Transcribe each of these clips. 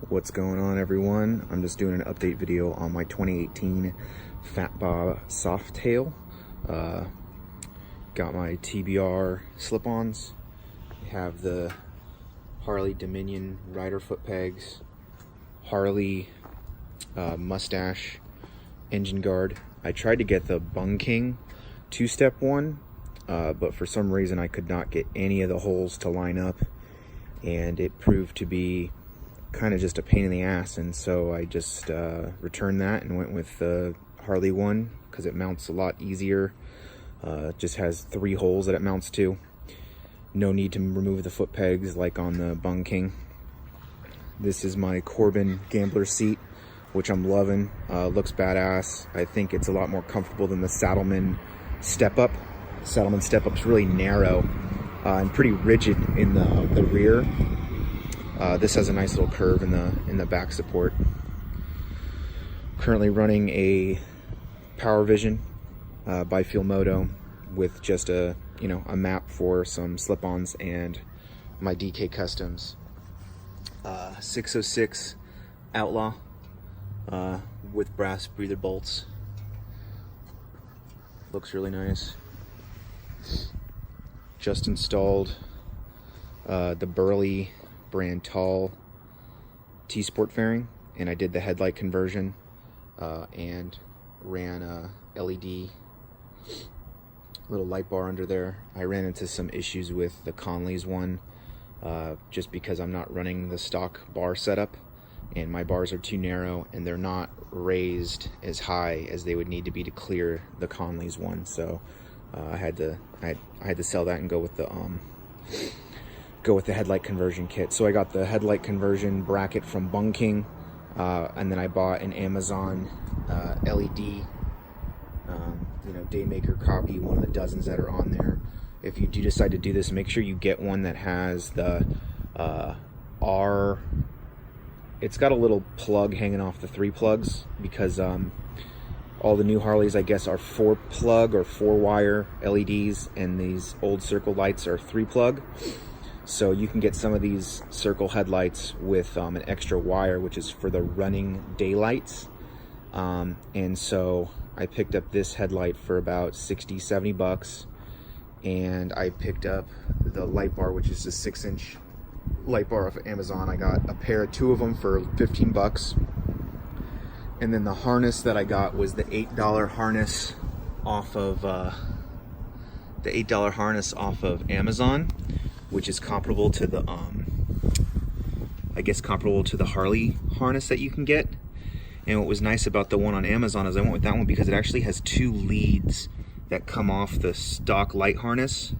What's going on, everyone? I'm just doing an update video on my 2018 Fat Bob Softail. Got my TBR slip-ons. Have the Harley Dominion rider foot pegs, Harley mustache engine guard. I tried to get the Bung King two-step one, but for some reason I could not get any of the holes to line up, and it proved to be kind of just a pain in the ass, and so I just returned that and went with the Harley one because it mounts a lot easier. Just has 3 holes that it mounts to. No need to remove the foot pegs like on the Bung King. This is my Corbin gambler seat, which I'm loving. Looks badass. I think it's a lot more comfortable than the Saddleman step-up. Saddleman step-up's really narrow and pretty rigid in the rear. This has a nice little curve in the back support. Currently running a Power Vision bifuel moto with just a map for some slip-ons and my DK Customs 606 Outlaw with brass breather bolts. Looks really nice. Just installed the Burly brand tall T-Sport fairing, and I did the headlight conversion and ran a LED little light bar under there. I ran into some issues with the Conley's one just because I'm not running the stock bar setup, and my bars are too narrow and they're not raised as high as they would need to be to clear the Conley's one. So I had to sell that and go with the headlight conversion kit. So I got the headlight conversion bracket from Bung King, and then I bought an Amazon LED Daymaker copy, one of the dozens that are on there. If you do decide to do this, make sure you get one that has the it's got a little plug hanging off the 3 plugs, because all the new Harleys, I guess, are 4 plug or 4 wire LEDs, and these old circle lights are 3 plug. So you can get some of these circle headlights with an extra wire, which is for the running daylights. And so I picked up this headlight for about 60-70 bucks, and I picked up the light bar, which is a 6-inch light bar off of Amazon. I got a pair of 2 of them for 15 bucks. And then the harness that I got was the $8 harness off of Amazon, which is comparable to the comparable to the Harley harness that you can get. And what was nice about the one on Amazon is I went with that one because it actually has 2 leads that come off the stock light harness,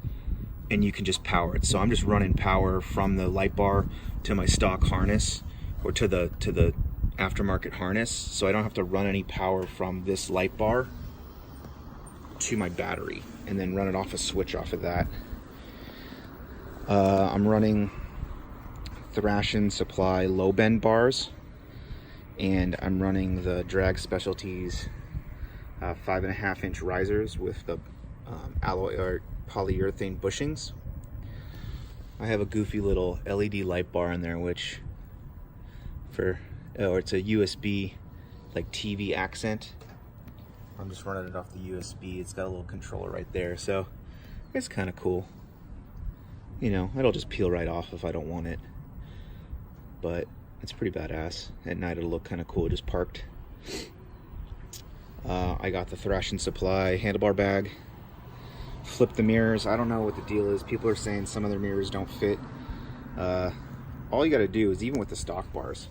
and you can just power it. So I'm just running power from the light bar to my stock harness, or to the aftermarket harness, so I don't have to run any power from this light bar to my battery and then run it off a switch off of that. I'm running Thrashin Supply low bend bars, and I'm running the Drag Specialties 5.5-inch risers with the alloy or polyurethane bushings. I have a goofy little LED light bar in there, which it's a USB like TV accent. I'm just running it off the USB. It's got a little controller right there, so it's kind of cool. It'll just peel right off if I don't want it, but it's pretty badass. At night it'll look kind of cool just parked. I got the Thrashin Supply handlebar bag. Flip the mirrors. I don't know what the deal is. People are saying some of their mirrors don't fit. All you got to do is, even with the stock bars,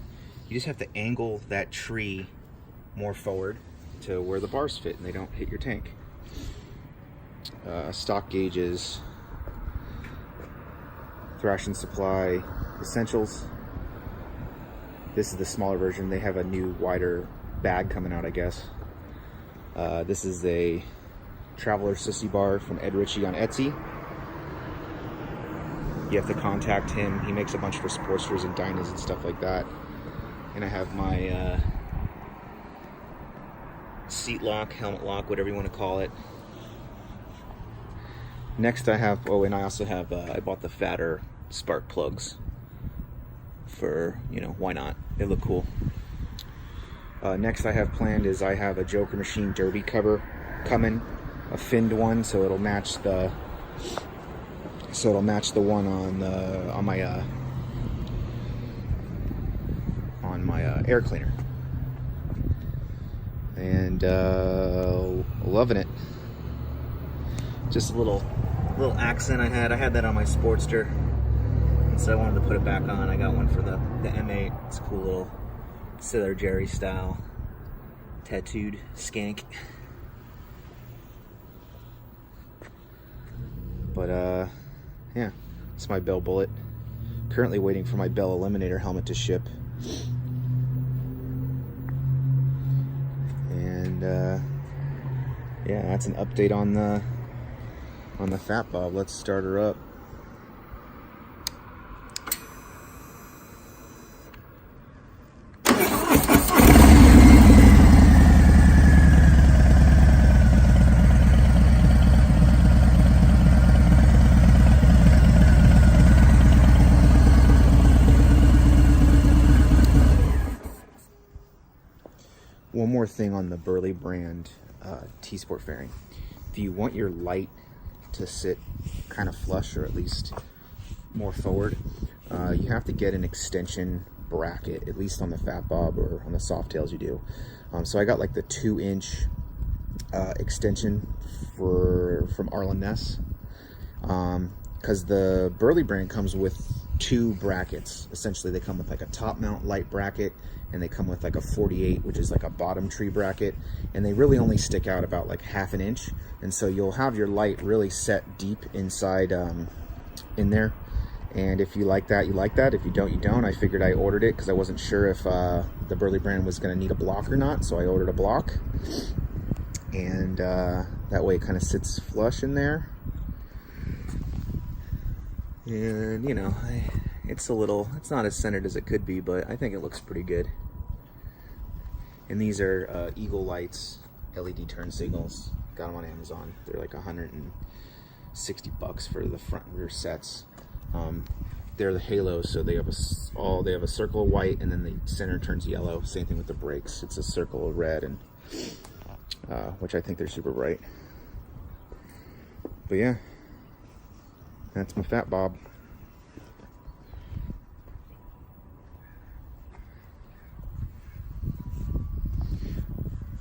you just have to angle that tree more forward to where the bars fit and they don't hit your tank. Stock gauges. Thrashin Supply Essentials. This is the smaller version. They have a new wider bag coming out, I guess. This is a Traveler Sissy bar from Ed Ritchie on Etsy. You have to contact him. He makes a bunch for Sportsters and Dynas and stuff like that. And I have my seat lock, helmet lock, whatever you want to call it. Next I have, and I also have, I bought the fatter spark plugs for, you know, why not? They look cool. Next I have planned is I have a Joker Machine derby cover coming, a finned one, so it'll match the one on my air cleaner. And loving it. Just a little accent I had that on my Sportster, and so I wanted to put it back on. I got one for the M8. It's a cool little Sailor Jerry style tattooed skank. But yeah, it's my Bell Bullet. Currently waiting for my Bell Eliminator helmet to ship. And yeah, that's an update on the Fat Bob. Let's start her up. One more thing on the Burly brand T-Sport fairing. If you want your light to sit kind of flush, or at least more forward, you have to get an extension bracket, at least on the Fat Bob, or on the Softails you do. So I got like the 2-inch extension from Arlen Ness, because the Burly brand comes with 2 brackets. Essentially they come with like a top mount light bracket, and they come with like a 48, which is like a bottom tree bracket, and they really only stick out about like 1/2 inch, and so you'll have your light really set deep inside in there. And if you like that, you like that. If you don't, you don't. I figured I ordered it because I wasn't sure if the Burly brand was going to need a block or not, so I ordered a block, and that way it kind of sits flush in there. And you know, it's not as centered as it could be, but I think it looks pretty good. And these are Eagle Lights LED turn signals. Got them on Amazon. They're like $160 for the front and rear sets. They're the halos, so they have a circle of white, and then the center turns yellow. Same thing with the brakes. It's a circle of red, and which I think they're super bright. But yeah, that's my Fat Bob.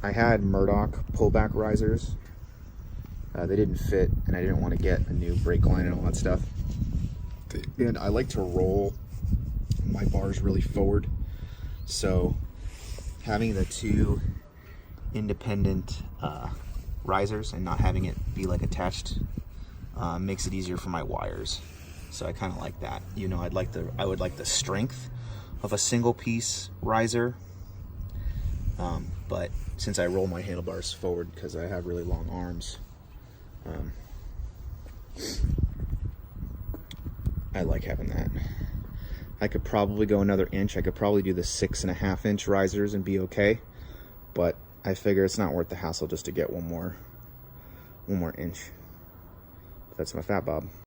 I had Murdoch pullback risers. They didn't fit, and I didn't want to get a new brake line and all that stuff. And I like to roll my bars really forward, so having the 2 independent risers and not having it be like attached makes it easier for my wires. So I kind of like that. You know, I would like the strength of a single piece riser, but since I roll my handlebars forward because I have really long arms, I like having that. I could probably go another inch. I could probably do the 6.5 inch risers and be okay, but I figure it's not worth the hassle just to get one more inch. That's my Fat Bob.